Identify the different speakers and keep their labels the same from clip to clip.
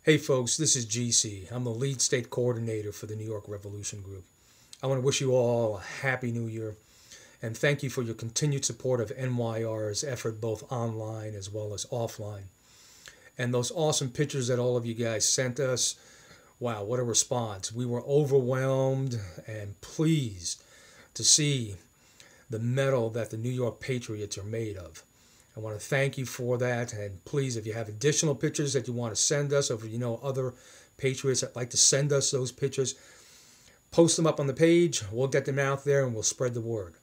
Speaker 1: Hey folks, this is GC. I'm the lead state coordinator for the New York Revolution Group. I want to wish you all a happy new year and thank you for your continued support of NYR's effort both online as well as offline. And those awesome pictures that all of you guys sent us, wow, what a response. We were overwhelmed and pleased to see the metal that the New York Patriots are made of. I want to thank you for that, and please, if you have additional pictures that you want to send us, or if you know other patriots that like to send us those pictures, post them up on the page. We'll get them out there and we'll spread the word.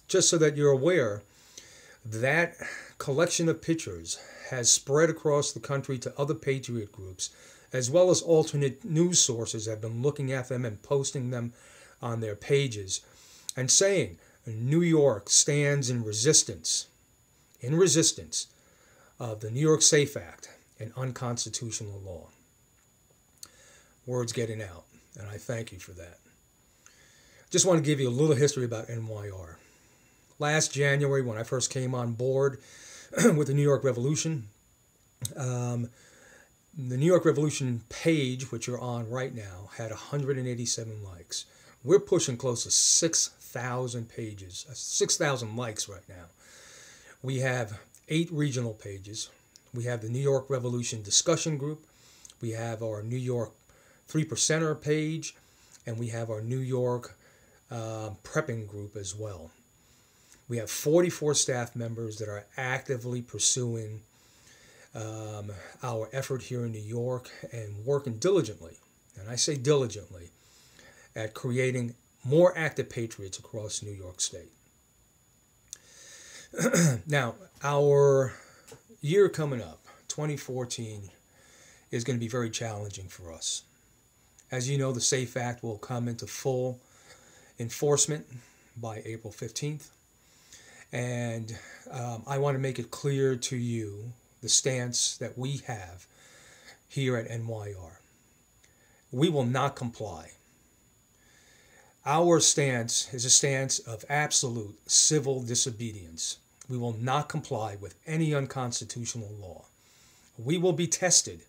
Speaker 1: Just so that you're aware, that collection of pictures has spread across the country to other patriot groups, as well as alternate news sources have been looking at them and posting them on their pages and saying New York stands in resistance of the New York Safe Act, an unconstitutional law. Word's getting out, and I thank you for that. Just want to give you a little history about NYR. Last January, when I first came on board with the New York Revolution, the New York Revolution page, which you're on right now, had 187 likes. We're pushing close to 6,000 pages, 6,000 likes right now. We have 8 regional pages. We have the New York Revolution discussion group. We have our New York 3%er page. And we have our New York prepping group as well. We have 44 staff members that are actively pursuing our effort here in New York and working diligently, and I say diligently, at creating more active patriots across New York State. Now, our year coming up, 2014, is going to be very challenging for us. As you know, the SAFE Act will come into full enforcement by April 15th. And I want to make it clear to you the stance that we have here at NYR. We will not comply. Our stance is a stance of absolute civil disobedience. We will not comply with any unconstitutional law. We will be tested.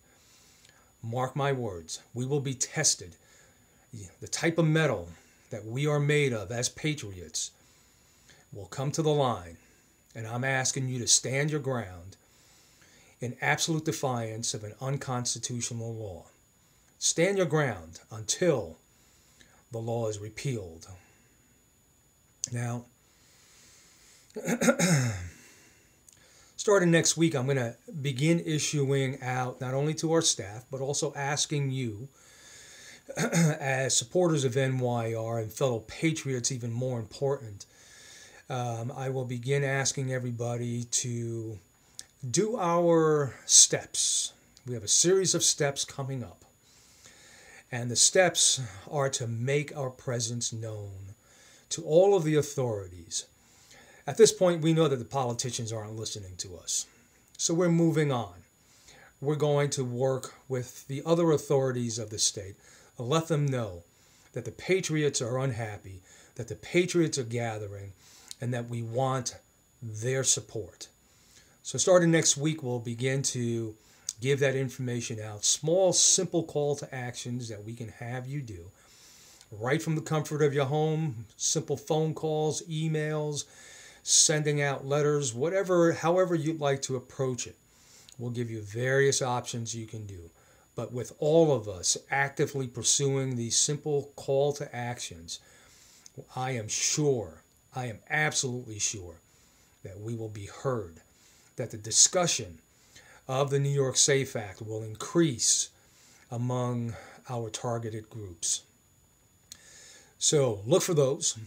Speaker 1: Mark my words. We will be tested. The type of metal that we are made of as patriots will come to the line. And I'm asking you to stand your ground in absolute defiance of an unconstitutional law. Stand your ground until the law is repealed. Now, starting next week, I'm going to begin issuing out not only to our staff, but also asking you, as supporters of NYR and fellow patriots, even more important, I will begin asking everybody to do our steps. We have a series of steps coming up. And the steps are to make our presence known to all of the authorities. At this point, we know that the politicians aren't listening to us. So we're moving on. We're going to work with the other authorities of the state. Let them know that the patriots are unhappy, that the patriots are gathering, and that we want their support. So starting next week, we'll begin to give that information out. Small, simple call to actions that we can have you do. Right from the comfort of your home, simple phone calls, emails, sending out letters, whatever, however you'd like to approach it. We'll give you various options you can do. But with all of us actively pursuing these simple call to actions, I am absolutely sure that we will be heard, that the discussion of the New York Safe Act will increase among our targeted groups. So look for those,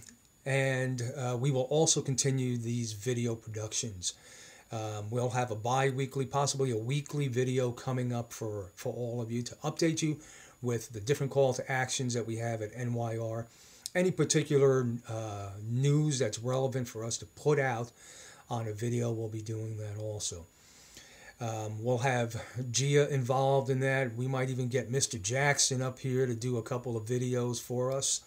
Speaker 1: and we will also continue these video productions. We'll have a bi-weekly, possibly a weekly video coming up for all of you to update you with the different call to actions that we have at NYR. Any particular news that's relevant for us to put out on a video, we'll be doing that also. We'll have Gia involved in that. We might even get Mr. Jackson up here to do a couple of videos for us.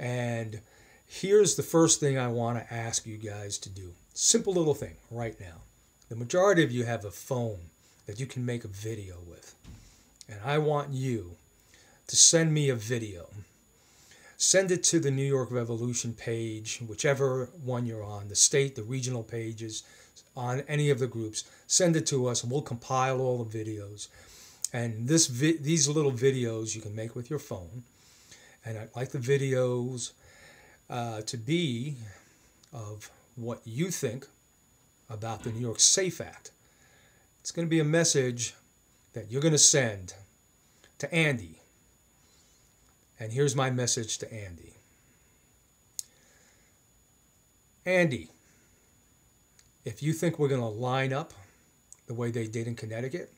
Speaker 1: And here's the first thing I want to ask you guys to do. Simple little thing right now. The majority of you have a phone that you can make a video with. And I want you to send me a video. Send it to the New York Revolution page, whichever one you're on, the state, the regional pages, on any of the groups. Send it to us and we'll compile all the videos. And these little videos you can make with your phone. And I'd like the videos to be of what you think about the New York Safe Act. It's going to be a message that you're going to send to Andy. And here's my message to Andy. Andy, if you think we're going to line up the way they did in Connecticut,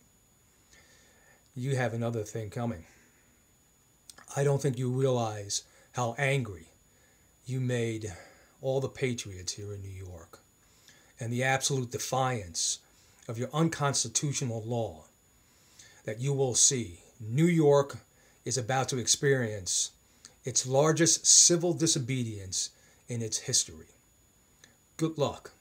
Speaker 1: you have another thing coming. I don't think you realize how angry you made all the patriots here in New York and the absolute defiance of your unconstitutional law that you will see. New York is about to experience its largest civil disobedience in its history. Good luck.